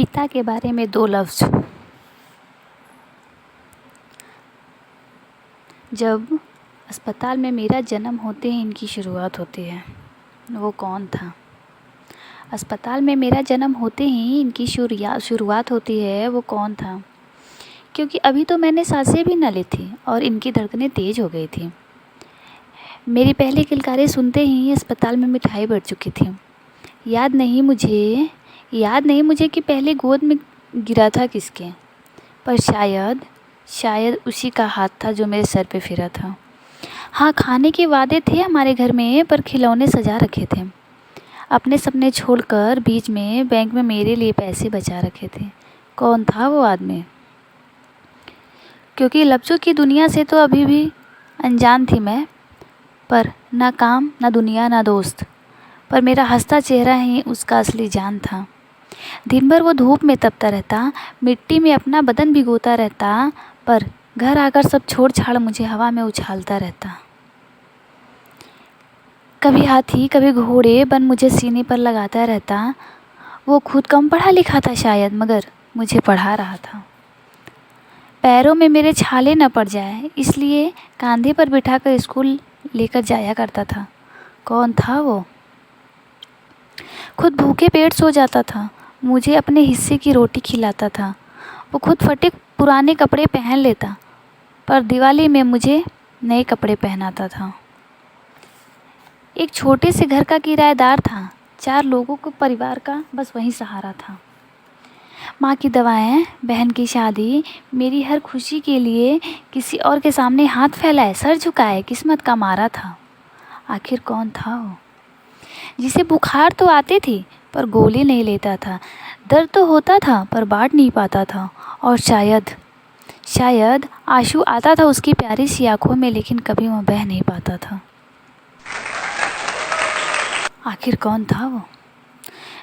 पिता के बारे में 2 लफ्ज़। जब अस्पताल में मेरा जन्म होते ही इनकी शुरुआत होती है, वो कौन था? अस्पताल में मेरा जन्म होते ही इनकी शुरुआत होती है, वो कौन था? क्योंकि अभी तो मैंने सांसें भी न ली थी और इनकी धड़कनें तेज़ हो गई थी। मेरी पहली किलकारें सुनते ही अस्पताल में मिठाई बढ़ चुकी थी। याद नहीं मुझे कि पहले गोद में गिरा था किसके, पर शायद उसी का हाथ था जो मेरे सर पे फिरा था। हाँ, खाने के वादे थे हमारे घर में, पर खिलौने सजा रखे थे। अपने सपने छोड़कर बीच में बैंक में मेरे लिए पैसे बचा रखे थे। कौन था वो आदमी? क्योंकि लफ्ज़ों की दुनिया से तो अभी भी अनजान थी मैं, पर ना काम, ना दुनिया, ना दोस्त, पर मेरा हँसता चेहरा ही उसका असली जान था। दिन भर वो धूप में तपता रहता, मिट्टी में अपना बदन भिगोता रहता, पर घर आकर सब छोड़ छाड़ मुझे हवा में उछालता रहता। कभी हाथी, कभी घोड़े बन मुझे सीने पर लगाता रहता। वो खुद कम पढ़ा लिखा था शायद, मगर मुझे पढ़ा रहा था। पैरों में मेरे छाले न पड़ जाए, इसलिए कंधे पर बिठाकर स्कूल लेकर जाया करता था। कौन था वो? खुद भूखे पेट सो जाता था, मुझे अपने हिस्से की रोटी खिलाता था। वो खुद फटे पुराने कपड़े पहन लेता, पर दिवाली में मुझे नए कपड़े पहनाता था। एक छोटे से घर का किराएदार था, 4 लोगों को परिवार का बस वही सहारा था। माँ की दवाएं, बहन की शादी, मेरी हर खुशी के लिए किसी और के सामने हाथ फैलाए, सर झुकाए, किस्मत का मारा था। आखिर कौन था वो, जिसे बुखार तो आती थी पर गोली नहीं लेता था, दर्द तो होता था पर बांट नहीं पाता था, और शायद आंसू आता था उसकी प्यारी सी आँखों में, लेकिन कभी वह बह नहीं पाता था। आखिर कौन था वो,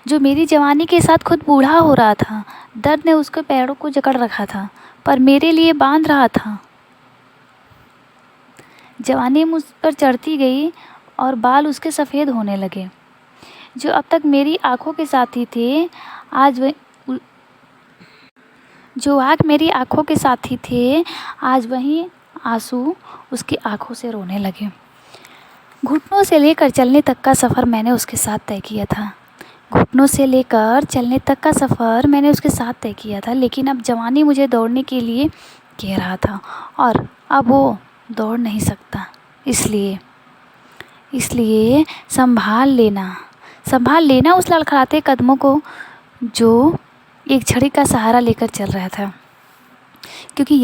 जो मेरी जवानी के साथ खुद बूढ़ा हो रहा था? दर्द ने उसके पैरों को जकड़ रखा था, पर मेरे लिए बांध रहा था। जवानी मुझ पर चढ़ती गई और बाल उसके सफ़ेद होने लगे। जो अब तक मेरी आँखों के साथी थे, आज वही आंसू उसकी आँखों से रोने लगे। घुटनों से लेकर चलने तक का सफ़र मैंने उसके साथ तय किया था, लेकिन अब जवानी मुझे दौड़ने के लिए कह रहा था, और अब वो दौड़ नहीं सकता। इसलिए संभाल लेना उस लड़खड़ाते कदमों को जो एक छड़ी का सहारा लेकर चल रहा था। क्योंकि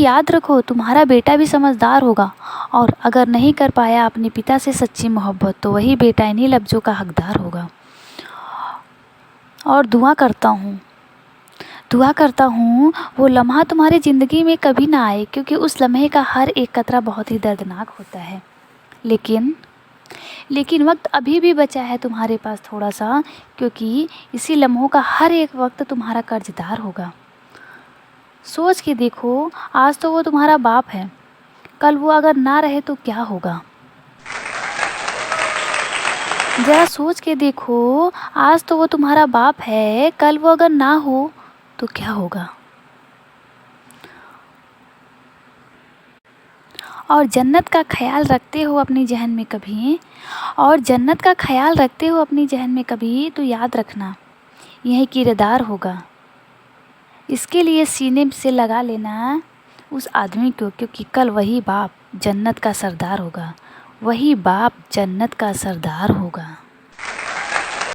याद रखो तुम्हारा बेटा भी समझदार होगा, और अगर नहीं कर पाया अपने पिता से सच्ची मोहब्बत, तो वही बेटा इन्हीं लफ्ज़ों का हकदार होगा। और दुआ करता हूँ वो लम्हा तुम्हारी ज़िंदगी में कभी ना आए, क्योंकि उस लम्हे का हर एक कतरा बहुत ही दर्दनाक होता है। लेकिन वक्त अभी भी बचा है तुम्हारे पास थोड़ा सा, क्योंकि इसी लम्हों का हर एक वक्त तुम्हारा कर्जदार होगा। सोच के देखो, आज तो वो तुम्हारा बाप है, कल वो अगर ना रहे तो क्या होगा? ज़रा सोच के देखो, आज तो वो तुम्हारा बाप है, कल वो अगर ना हो तो क्या होगा? और जन्नत का ख्याल रखते हो अपनी जहन में कभी, तो याद रखना यही किरदार होगा। इसके लिए सीने से लगा लेना उस आदमी को, क्योंकि कल वही बाप जन्नत का सरदार होगा।